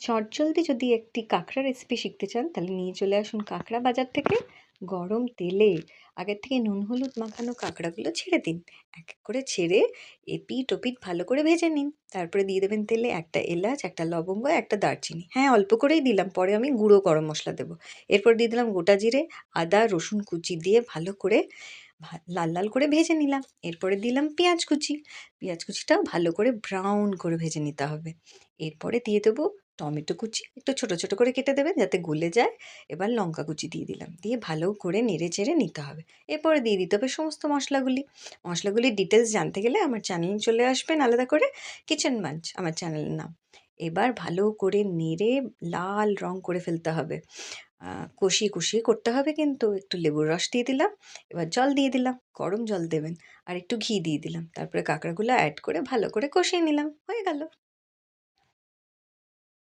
চটজলদি যদি একটি কাঁকড়া রেসিপি শিখতে চান তাহলে নিয়ে চলে আসুন কাঁকড়া বাজার থেকে। গরম তেলে আগের থেকে নুন হলুদ মাখানো কাঁকড়াগুলো ছেড়ে দিন। এক এক করে ছেড়ে এপিঠ ওপিঠ ভালো করে ভেজে নিন। তারপরে দিয়ে দেবেন তেলে একটা এলাচ, একটা লবঙ্গ, একটা দারচিনি। হ্যাঁ, অল্প করেই দিলাম, পরে আমি গুঁড়ো গরম মশলা দেবো। এরপর দিয়ে দিলাম গোটা জিরে, আদা রসুন কুচি দিয়ে ভালো করে লাল লাল করে ভেজে নিলাম। এরপরে দিলাম পেঁয়াজ কুচি। পেঁয়াজ কুচিটাও ভালো করে ব্রাউন করে ভেজে নিতে হবে। এরপরে দিয়ে দেবো টমেটো কুচি, একটু ছোট ছোট করে কেটে দেবেন যাতে গলে যায়। এবার লঙ্কা কুচি দিয়ে দিলাম, দিয়ে ভালো করে নেড়ে চেড়ে নিতে হবে। এরপরে দিয়ে দিতে হবে সমস্ত মশলাগুলির ডিটেলস জানতে গেলে আমার চ্যানেলে চলে আসবেন আলাদা করে, কিচেন মাঞ্চ আমার চ্যানেলের নাম। এবার ভালো করে নেড়ে লাল রং করে ফেলতে হবে। কষিয়ে কষিয়ে করতে হবে, কিন্তু একটু লেবুর রস দিয়ে দিলাম। এবার জল দিয়ে দিলাম, গরম জল দেবেন। আর একটু ঘি দিয়ে দিলাম, তারপরে কাঁকড়াগুলো অ্যাড করে ভালো করে কষিয়ে নিলাম, হয়ে গেল।